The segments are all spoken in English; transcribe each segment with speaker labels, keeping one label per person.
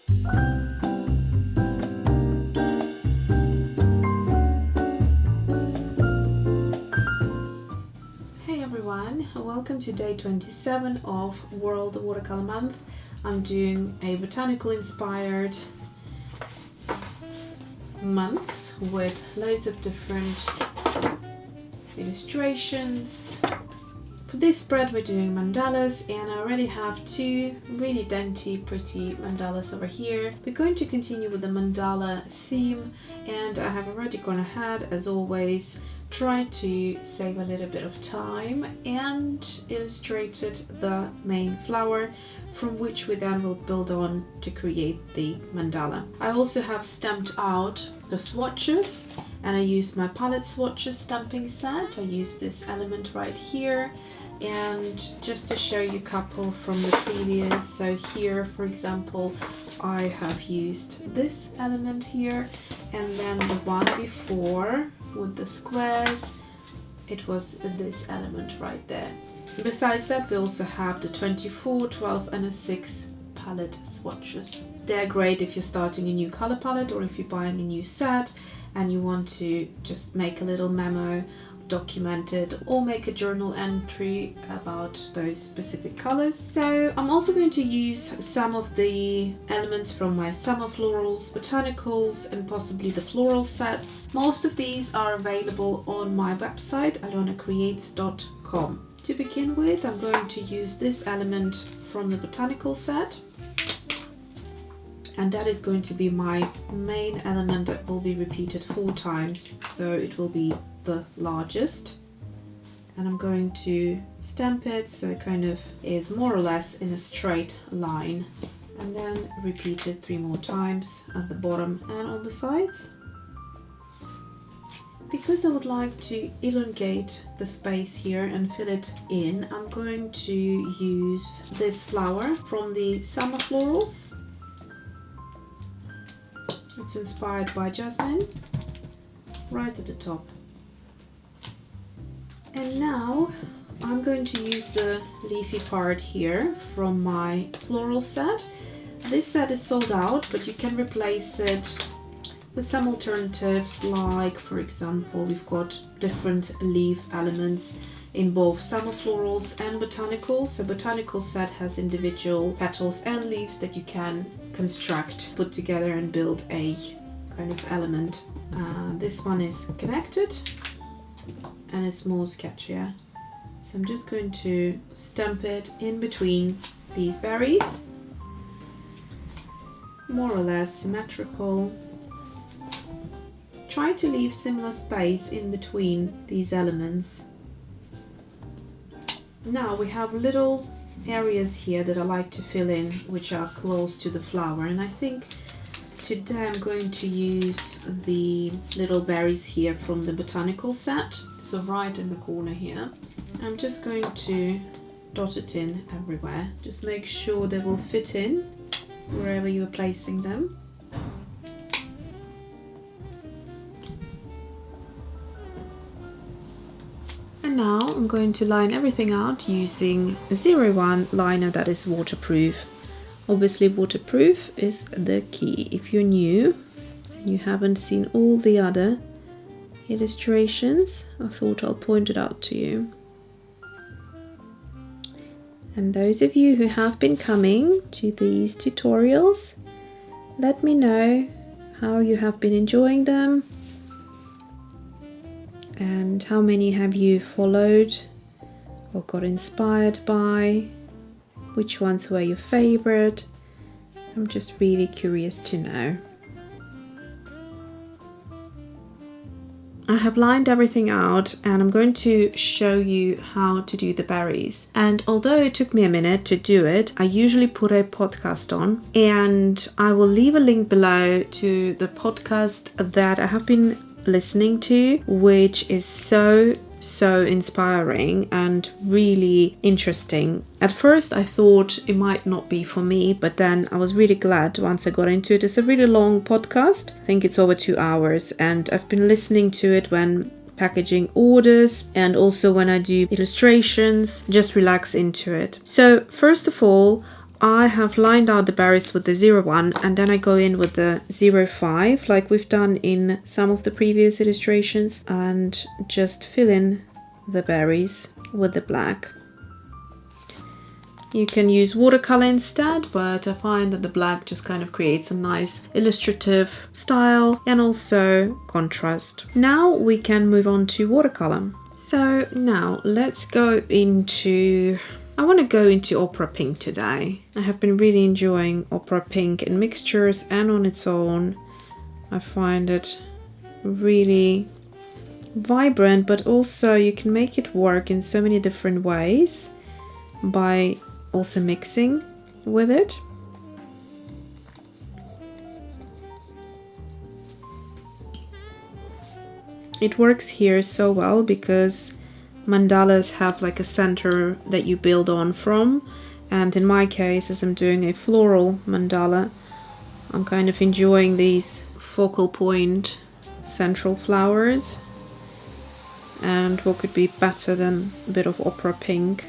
Speaker 1: Hey everyone, welcome to day 27 of World Watercolor Month. I'm doing a botanical inspired month with loads of different illustrations. For this spread we're doing mandalas, and I already have two really dainty pretty mandalas over here. We're going to continue with the mandala theme, and I have already gone ahead, as always, tried to save a little bit of time and illustrated the main flower, from which we then will build on to create the mandala. I also have stamped out the swatches, and I used my palette swatches stamping set. I used this element right here, and just to show you a couple from the previous, so here for example I have used this element here, and then the one before with the squares, it was this element right there. Besides that, we also have the 24, 12 and a 6 palette swatches. They're great if you're starting a new color palette, or if you're buying a new set and you want to just make a little memo, document it, or make a journal entry about those specific colors. So I'm also going to use some of the elements from my summer florals, botanicals, and possibly the floral sets. Most of these are available on my website alyonacreates.com. To begin with, I'm going to use this element from the botanical set, and that is going to be my main element that will be repeated 4 times, so it will be the largest, and I'm going to stamp it so it kind of is more or less in a straight line, and then repeat it 3 more times at the bottom and on the sides. Because I would like to elongate the space here and fill it in, I'm going to use this flower from the summer florals. It's inspired by Jasmine, right at the top. And now I'm going to use the leafy part here from my floral set. This set is sold out, but you can replace it with some alternatives, like for example we've got different leaf elements in both summer florals and botanicals. So botanical set has individual petals and leaves that you can construct, put together and build a kind of element. This one is connected and it's more sketchier, so I'm just going to stamp it in between these berries, more or less symmetrical. Try to leave similar space in between these elements. Now we have little areas here that I like to fill in, which are close to the flower, and I think today I'm going to use the little berries here from the botanical set, so right in the corner here. I'm just going to dot it in everywhere. Just make sure they will fit in wherever you are placing them. And now I'm going to line everything out using a 01 liner that is waterproof. Obviously waterproof is the key. If you're new and you haven't seen all the other illustrations, I thought I'll point it out to you. And those of you who have been coming to these tutorials, let me know how you have been enjoying them, and how many have you followed or got inspired by, which ones were your favorite. I'm just really curious to know. I have lined everything out, and I'm going to show you how to do the berries. And although it took me a minute to do it, I usually put a podcast on, and I will leave a link below to the podcast that I have been listening to, which is so inspiring and really interesting. At first I thought it might not be for me, but then I was really glad once I got into it. It's a really long podcast. I think it's over 2 hours, and I've been listening to it when packaging orders and also when I do illustrations, just relax into it. So first of all, I have lined out the berries with the 01 and then I go in with the 05 like we've done in some of the previous illustrations and just fill in the berries with the black. You can use watercolor instead, but I find that the black just kind of creates a nice illustrative style and also contrast. Now we can move on to watercolor. So now let's go into... I want to go into Opera Pink today. I have been really enjoying Opera Pink in mixtures and on its own. I find it really vibrant, but also you can make it work in so many different ways by also mixing with it. It works here so well because mandalas have like a center that you build on from, and in my case, as I'm doing a floral mandala, I'm kind of enjoying these focal point central flowers, and what could be better than a bit of Opera Pink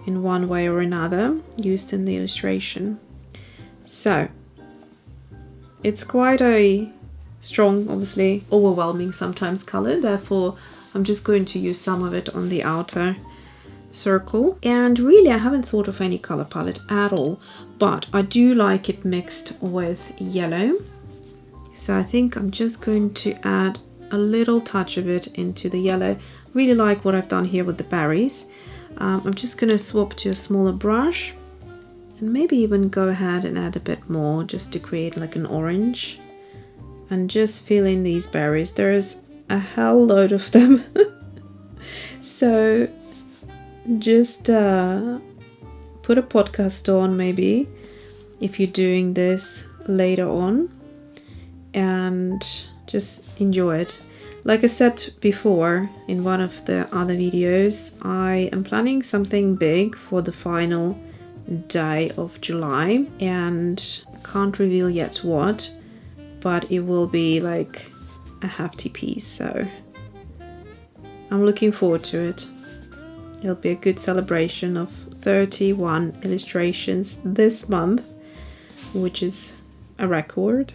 Speaker 1: in one way or another used in the illustration. So it's quite a strong, obviously overwhelming sometimes color, therefore I'm just going to use some of it on the outer circle. And really I haven't thought of any color palette at all, but I do like it mixed with yellow. So I think I'm just going to add a little touch of it into the yellow. Really like what I've done here with the berries. I'm just going to swap to a smaller brush and maybe even go ahead and add a bit more just to create like an orange and just fill in these berries. There's a hell load of them. So just put a podcast on maybe if you're doing this later on and just enjoy it. Like I said before in one of the other videos, I am planning something big for the final day of July and can't reveal yet what, but it will be like a hefty piece, so I'm looking forward to it. It'll be a good celebration of 31 illustrations this month, which is a record.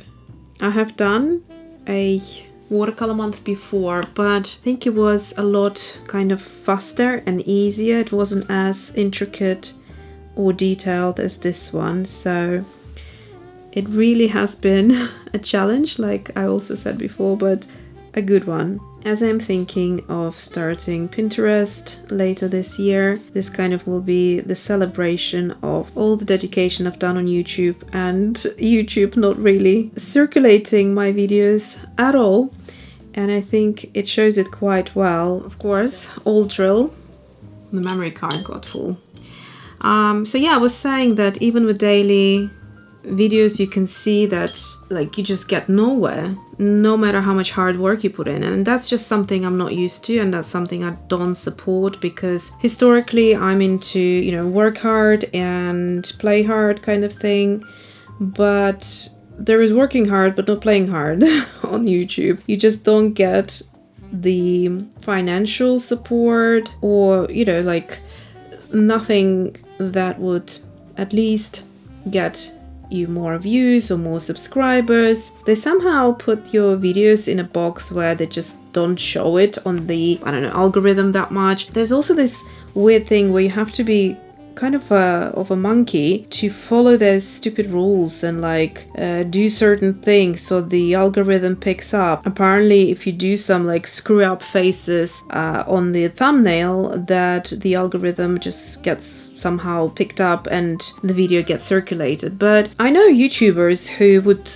Speaker 1: I have done a watercolor month before, but I think it was a lot kind of faster and easier. It wasn't as intricate or detailed as this one, so it really has been a challenge, like I also said before, but a good one. As I'm thinking of starting Pinterest later this year, this kind of will be the celebration of all the dedication I've done on YouTube and YouTube not really circulating my videos at all. And I think it shows it quite well. Of course, old drill, the memory card got full. So yeah, I was saying that even with daily videos you can see that like you just get nowhere no matter how much hard work you put in, and that's just something I'm not used to, and that's something I don't support because historically I'm into, you know, work hard and play hard kind of thing, but there is working hard but not playing hard on YouTube. You just don't get the financial support or, you know, like nothing that would at least get you more views or more subscribers. They somehow put your videos in a box where they just don't show it on the, I don't know, algorithm that much. There's also this weird thing where you have to be kind of a monkey to follow their stupid rules and like do certain things so the algorithm picks up. Apparently if you do some like screw up faces on the thumbnail, that the algorithm just gets somehow picked up and the video gets circulated. But I know YouTubers who would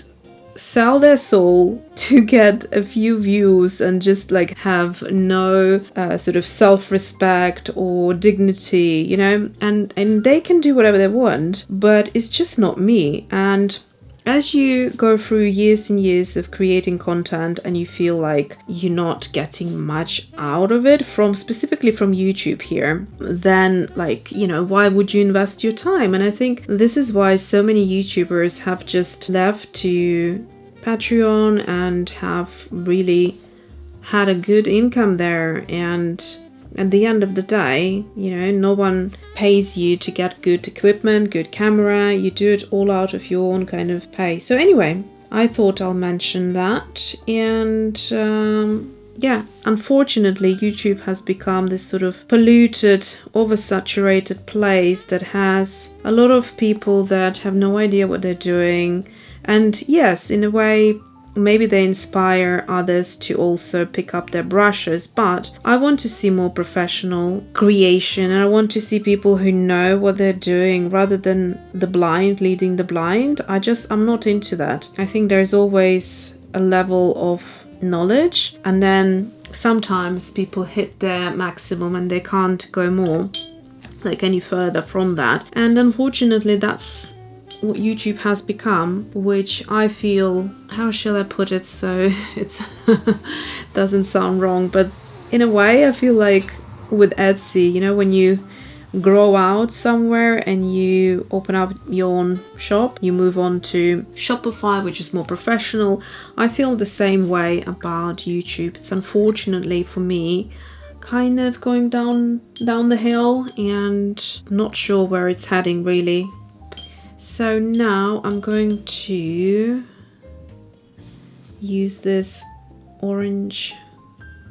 Speaker 1: sell their soul to get a few views and just like have no sort of self-respect or dignity, you know, and they can do whatever they want, but it's just not me. And as you go through years and years of creating content and you feel like you're not getting much out of it from specifically from YouTube here, then like, you know, why would you invest your time? And I think this is why so many YouTubers have just left to Patreon and have really had a good income there. And at the end of the day, you know, no one pays you to get good equipment, good camera. You do it all out of your own kind of pay. So anyway, I thought I'll mention that. And yeah, unfortunately, YouTube has become this sort of polluted, oversaturated place that has a lot of people that have no idea what they're doing. And yes, in a way, maybe they inspire others to also pick up their brushes, but I want to see more professional creation, and I want to see people who know what they're doing rather than the blind leading the blind. I'm not into that. I think there's always a level of knowledge, and then sometimes people hit their maximum and they can't go more, like any further from that. And unfortunately, that's what YouTube has become, which I feel, how shall I put it so it doesn't sound wrong, but in a way I feel like with Etsy, you know, when you grow out somewhere and you open up your own shop, you move on to Shopify, which is more professional. I feel the same way about YouTube. It's unfortunately for me kind of going down the hill, and not sure where it's heading really. So now I'm going to use this orange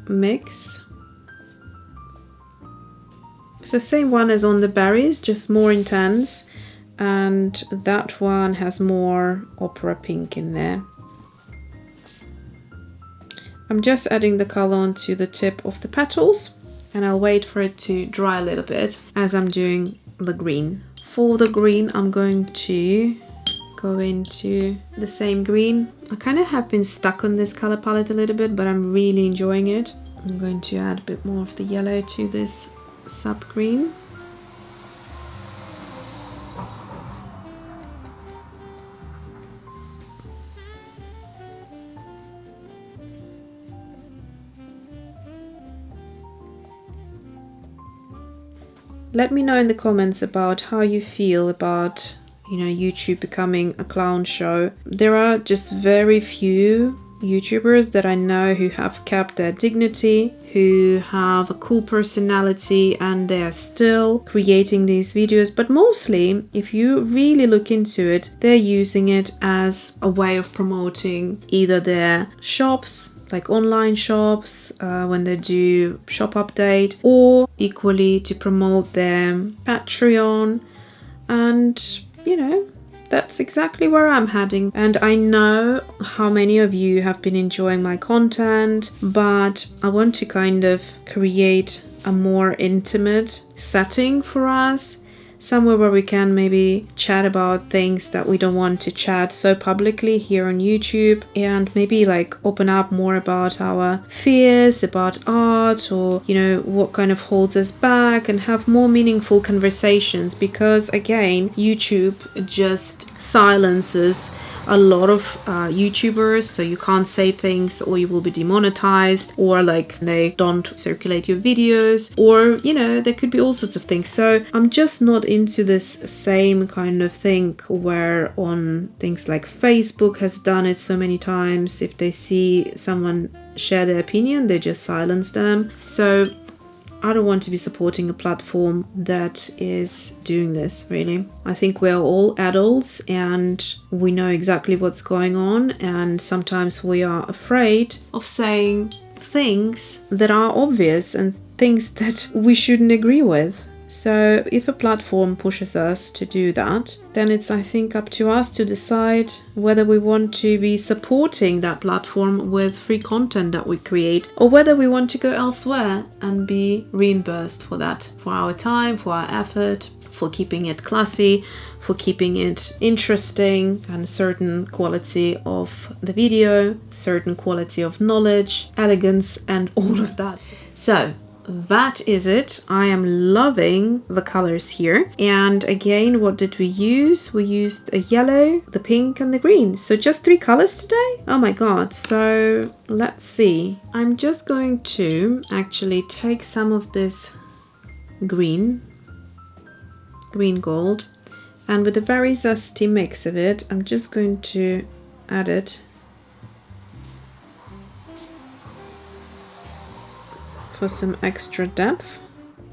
Speaker 1: mix. So same one as on the berries, just more intense, and that one has more opera pink in there. I'm just adding the color onto the tip of the petals, and I'll wait for it to dry a little bit as I'm doing the green. For the green, I'm going to go into the same green. I kind of have been stuck on this color palette a little bit, but I'm really enjoying it. I'm going to add a bit more of the yellow to this sub green. Let me know in the comments about how you feel about, you know, YouTube becoming a clown show. There are just very few YouTubers that I know who have kept their dignity, who have a cool personality, and they are still creating these videos. But mostly, if you really look into it, they're using it as a way of promoting either their shops, like online shops, when they do shop update, or equally to promote their Patreon. And you know, that's exactly where I'm heading. And I know how many of you have been enjoying my content, but I want to kind of create a more intimate setting for us, somewhere where we can maybe chat about things that we don't want to chat so publicly here on YouTube, and maybe like open up more about our fears about art, or you know, what kind of holds us back, and have more meaningful conversations. Because again, YouTube just silences a lot of YouTubers, so you can't say things, or you will be demonetized, or like they don't circulate your videos, or you know, there could be all sorts of things. So I'm just not into this same kind of thing where on things like Facebook has done it so many times. If they see someone share their opinion, they just silence them. So I don't want to be supporting a platform that is doing this, really. I think we're all adults and we know exactly what's going on, and sometimes we are afraid of saying things that are obvious and things that we shouldn't agree with. So if a platform pushes us to do that, then it's, I think, up to us to decide whether we want to be supporting that platform with free content that we create, or whether we want to go elsewhere and be reimbursed for that, for our time, for our effort, for keeping it classy, for keeping it interesting, and a certain quality of the video, certain quality of knowledge, elegance, and all of that. So that is it. I am loving the colors here. And again, what did we use? We used a yellow, the pink, and the green. So just 3 colors today? Oh my god. So let's see. I'm just going to actually take some of this green gold, and with a very zesty mix of it, I'm just going to add it for some extra depth,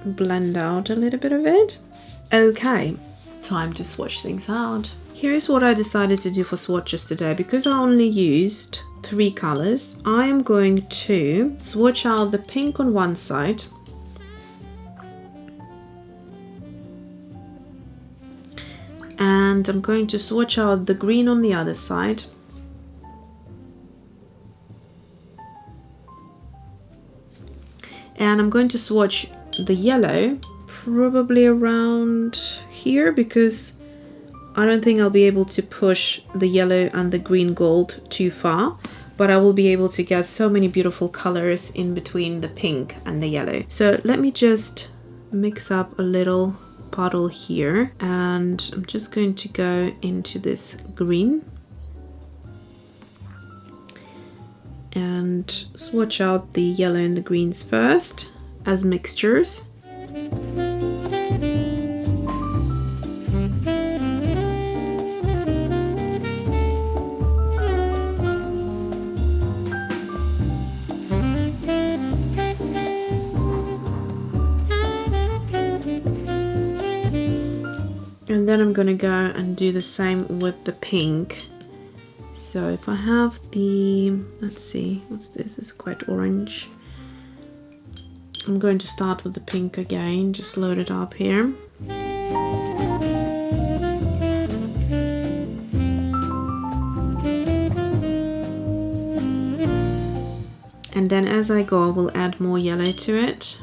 Speaker 1: blend out a little bit of it. Okay, time to swatch things out. Here's what I decided to do for swatches today. Because I only used 3 colors, I am going to swatch out the pink on one side, and I'm going to swatch out the green on the other side, and I'm going to swatch the yellow probably around here, because I don't think I'll be able to push the yellow and the green gold too far, but I will be able to get so many beautiful colors in between the pink and the yellow. So let me just mix up a little puddle here, and I'm just going to go into this green and swatch out the yellow and the greens first as mixtures. And then I'm gonna go and do the same with the pink. So if I have the, let's see, what's this? It's quite orange. I'm going to start with the pink again, just load it up here. And then as I go, I will add more yellow to it.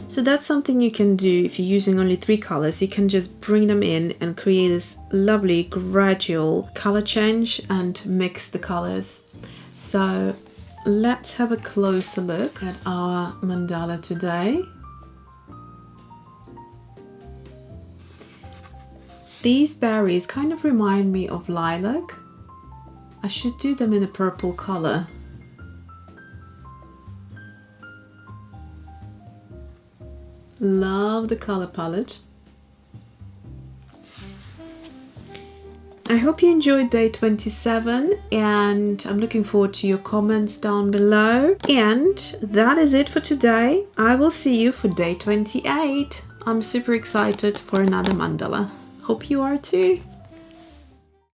Speaker 1: So that's something you can do if you're using only 3 colors. You can just bring them in and create this lovely gradual color change and mix the colors. So let's have a closer look at our mandala today. These berries kind of remind me of lilac. I should do them in a purple color. Love the color palette. I hope you enjoyed day 27, and I'm looking forward to your comments down below. And that is it for today. I will see you for day 28. I'm super excited for another mandala. Hope you are too.